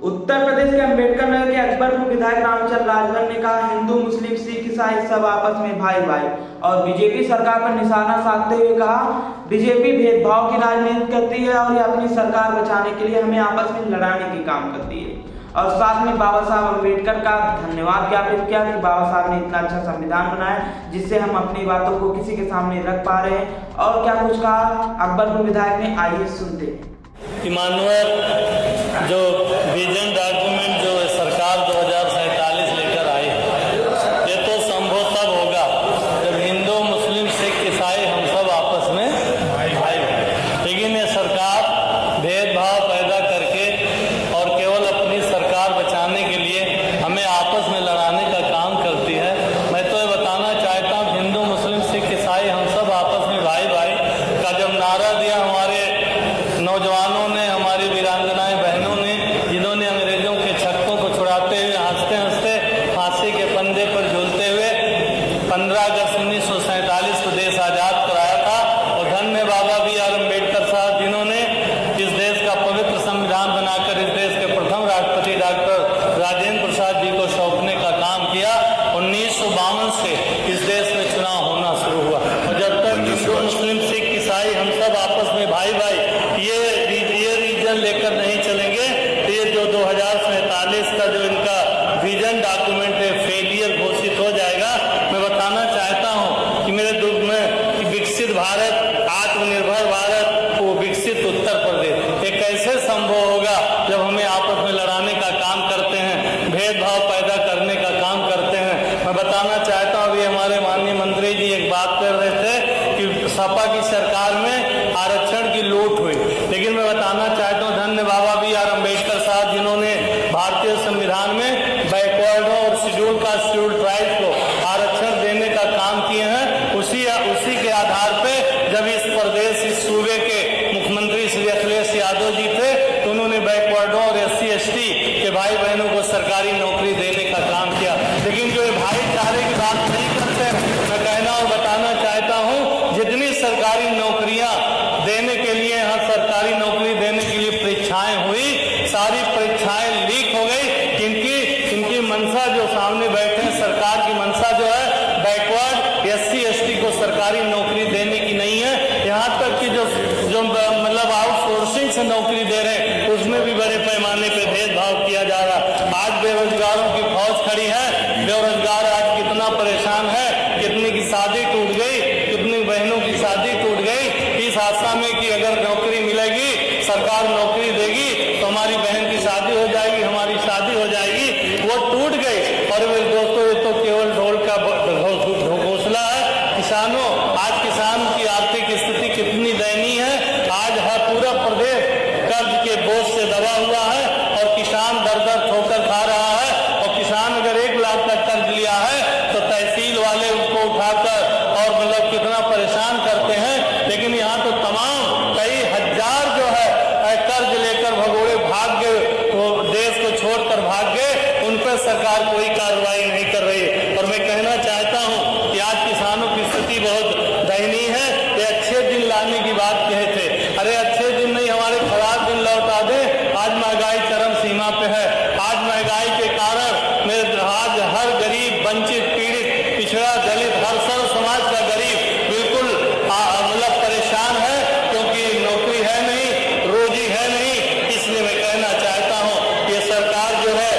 उत्तर प्रदेश के अंबेडकर नगर के अकबरपुर विधायक रामचंद्र राजभर ने कहा, हिंदू मुस्लिम सिख ईसाई सब आपस में भाई भाई। और बीजेपी सरकार पर निशाना साधते हुए कहा, बीजेपी भेदभाव की राजनीति करती है और ये अपनी सरकार बचाने के लिए हमें आपस में लड़ाने की काम करती है। और साथ में बाबा साहब अंबेडकर का धन्यवाद ज्ञापित किया कि बाबा साहब ने इतना अच्छा संविधान बनाया जिससे हम अपनी बातों को किसी के सामने रख पा रहे हैं। और क्या कुछ कहा अकबरपुर विधायक ने, आइए सुनते हैं। इमानुअल जो विजन डॉक्यूमेंट जो सरकार 2047 लेकर आई है, ये तो संभव तब होगा जब हिंदू मुस्लिम सिख ईसाई हम सब आपस में भाई भाई। लेकिन ये सरकार भेदभाव पैदा करके और केवल अपनी सरकार बचाने के लिए हमें आपस में लड़ाने का काम करती है। मैं तो ये बताना चाहता हूँ, हिंदू मुस्लिम सिख ईसाई हम सब आपस में भाई भाई का जब नारा दिया हमारे नौजवानों ने, हमारी वीरांगनाएं बहनों ने, जिन्होंने अंग्रेजों के छक्कों को छुड़ाते हुए हंसते हंसते फांसी के फंदे पर झूलते हुए 15 अगस्त 1947 को देश आजाद कराया था। और धन्य बाबा बी आर अम्बेडकर साहब, जिन्होंने इस देश का पवित्र संविधान बनाकर इस देश के प्रथम राष्ट्रपति डॉक्टर राजेंद्र प्रसाद जी को सौंपने का काम किया। 1952 से इस देश में चुनाव होना शुरू हुआ और जब तक हिंदू मुस्लिम सिख ईसाई हम सब आपस में भाई भाई ये रीजन लेकर नहीं चलेंगे तो ये जो 2047 का जो इनका विजन डॉक्यूमेंट है फेलियर घोषित हो जाएगा। मैं बताना चाहता हूँ कि मेरे दुख में कि विकसित भारत, आत्मनिर्भर भारत, वो विकसित उत्तर प्रदेश ये कैसे संभव होगा जब हमें आपस में लड़ाने का काम करते हैं, भेदभाव पैदा करने का काम करते हैं। मैं बताना चाहता हूँ, अभी हमारे माननीय मंत्री जी एक बात कर रहे थे कि सपा की सरकार में आरक्षण की लूट हुई, लेकिन मैं बताना चाहता हूँ धन्य बाबा बी आर अम्बेडकर साहब, जिन्होंने भारतीय संविधान में बैकवर्डों और शेड्यूल कास्ट शेड्यूल ट्राइब को आरक्षण देने का काम किए हैं। उसी के आधार पे जब इस प्रदेश, इस सूबे के मुख्यमंत्री श्री अखिलेश यादव जी थे तो उन्होंने बैकवर्डों और SC ST के भाई बहनों को सरकारी नौकरी देने का काम किया। लेकिन जो भाईचारे की बात नहीं करते, मैं कहना और बताना चाहता हूँ, जितनी सरकारी नौकरियां देने के लिए, यहाँ सरकारी नौकरी देने के लिए परीक्षाएं हुई, सारी परीक्षाएं लीक हो गई। इनकी मंशा जो सामने बैठे हैं, सरकार की मंशा जो है बैकवर्ड SC ST को सरकारी नौकरी देने की नहीं है। यहाँ तक कि जो मतलब आउटसोर्सिंग से नौकरी दे रहे हैं उसमें भी बड़े पैमाने पे भेदभाव किया जा रहा है। आज बेरोजगारों की फौज खड़ी है, बेरोजगार आज कितना परेशान है, कितने की शादी टूट गई, कितनी बहनों की शादी टूट गई इस आशा में कि अगर नौकरी मिलेगी, सरकार नौकरी देगी तो हमारी बहन की शादी हो जाएगी, हमारी शादी हो जाएगी, वो टूट गई। और मेरे दोस्तों, ये तो केवल ढोल का घोंसला है। किसानों, आज किसान की आर्थिक स्थिति कितनी दयनीय है। आज हर पूरा प्रदेश कर्ज के बोझ से दबा हुआ है और किसान दर दर ठोकर खा रहा है। और किसान अगर 1 लाख का कर्ज लिया है तो तहसील वाले उसको उठाकर और मतलब कितना परेशान करते हैं। लेकिन यहाँ तो तमाम कई हजार जो है कर्ज लेकर भगोड़े भाग गए, वो देश को छोड़कर भाग गए, उन पर सरकार कोई कार्रवाई नहीं कर रही है। और मैं कहना चाहता हूँ कि आज किसानों की स्थिति बहुत दयनीय है। ये अच्छे दिन लाने की बात कहे थे, अरे अच्छे दिन नहीं, हमारे खराब दिन लौटा दें। आज महंगाई चरम सीमा पे है। आज महंगाई के कारण आज हर गरीब, वंचित, पीड़ित, पिछड़ा, दलित, हर सर्व समाज का गरीब बिल्कुल मतलब परेशान है, क्योंकि नौकरी है नहीं, रोजी है नहीं। इसलिए मैं कहना चाहता हूँ ये सरकार जो है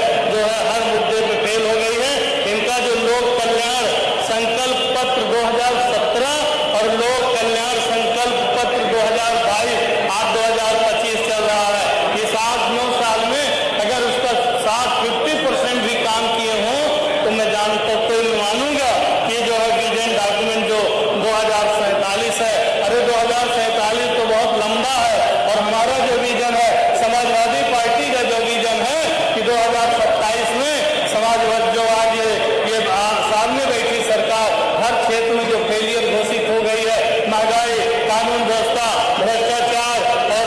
हर मुद्दे पे फेल हो गई है। इनका जो लोक कल्याण संकल्प पत्र 2017 और लोक कल्याण संकल्प पत्र 2022 आज 2025 चल रहा है। ये 7-9 साल में अगर उसका 50% भी काम किए हों तो मैं जानता तो मानूंगा कि जो है विजन डॉक्यूमेंट जो 2047 है, अरे 2047 तो बहुत लंबा है। और हमारा जो विजन है, समाजवादी पार्टी का जो विजन है कि 2027 में समाजवाद जो आज ये सामने बैठी सरकार हर क्षेत्र में जो फेलियर घोषित हो गई है, महंगाई, कानून व्यवस्था, भ्रष्टाचार और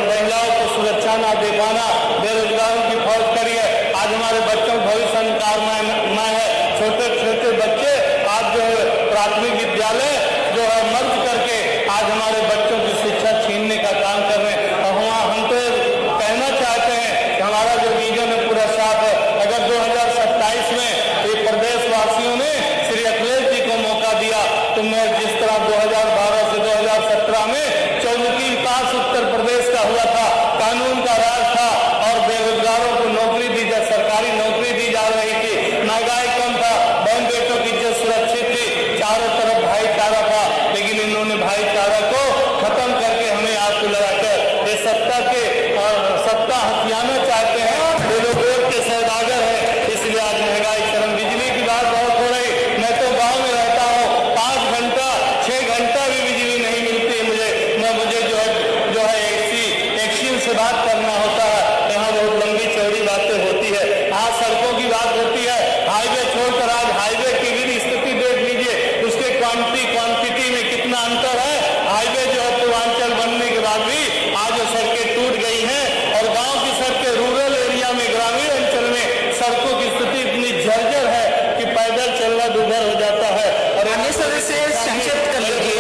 महिलाओं को सुरक्षा ना दे पाना, बेरोजगारों की फौज करी है। आज हमारे बच्चों का भविष्य अंधकारमय है। छोटे छोटे बच्चे आज जो है प्राथमिक विद्यालय जो है मर्ज करके आज हमारे बच्चों की शिक्षा छीनने का काम कर रहे हैं। और हम तो कहना चाहते हैं कि हमारा जो पश्चात अगर 2027 में ये प्रदेशवासियों ने श्री अखिलेश जी को मौका दिया तो मैं जिस तरह 2012 से 2017 में चौमुखी विकास उत्तर प्रदेश का हुआ था, कानून का राज था और बेरोजगारों को नौकरी दी जा सरकारी नौकरी दी जा रही थी, महंगाई कम था, बहन बेटों की इज्जत सुरक्षित थी, चारों तरफ भाईचारा था, लेकिन इन्होंने भाईचारा को खत्म करके हमें आग लगाकर ये सत्ता हथियाना चाहते हैं। ये लोग वोट के सौदागर हैं, इसलिए आज महंगाई चरम, बिजली की बात बहुत हो रही। मैं तो गांव में रहता हूँ, 5 घंटा 6 घंटा भी बिजली नहीं मिलती मुझे जो है एक्शन से बात करना होता है। यहाँ बहुत लंबी चौड़ी बातें होती है, आज सड़कों की बात होती है, हाईवे छोड़कर आज हाईवे की भी स्थिति देख लीजिए, उसके क्वांटिटी में कितना अंतर है। हाईवे जो है पूर्वांचल बनने के बाद भी आज सड़कें टूट गई हैं और गांव की सड़कें रूरल एरिया में, ग्रामीण अंचल में सड़कों की स्थिति इतनी जर्जर है कि पैदल चलना दूभर हो जाता है। और संक्षिप्त कर लीजिए।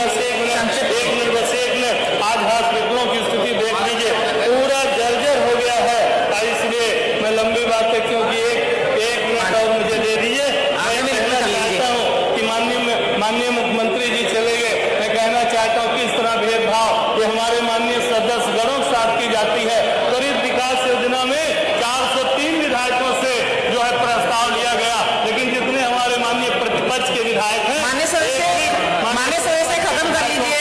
एक मिनट, आज हॉस्पिटलों की स्थिति देख लीजिए, पूरा जर्जर हो गया है। इसलिए मैं लंबी बातें, क्योंकि एक मिनट और मुझे दे दीजिए। मैं कहना चाहता हूँ कि माननीय मुख्यमंत्री जी चले गए, मैं कहना चाहता हूँ कि इस तरह भेदभाव ये हमारे माननीय सदस्यगणों के साथ की जाती है। त्वरित विकास योजना में 403 विधायकों से जो है प्रस्ताव लिया गया, लेकिन जितने हमारे माननीय प्रतिपक्ष के विधायक हैं, माननीय सदस्य खत्म कर लीजिए।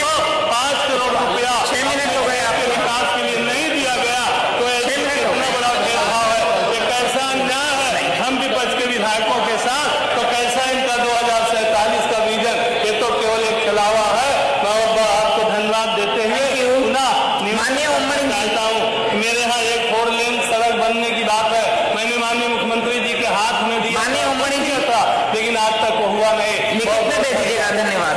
5 करोड़ रुपया 6 मिनट हो गए आपके विकास के लिए नहीं दिया गया, तो ऐसे कितना बड़ा भेदभाव है, ये कैसा अन्याय है हम विपक्ष के विधायकों के साथ। तो कैसा इनका 2047 का विजन, ये तो केवल एक छलावा है। मैं आपको धन्यवाद देते हुए चाहता हूँ, मेरे यहाँ एक 4 लेन सड़क बनने की बात है, मैंने माननीय मुख्यमंत्री जी के हाथ में दिया था, लेकिन आज तक वो हुआ नहीं। दे दीजिएगा। धन्यवाद।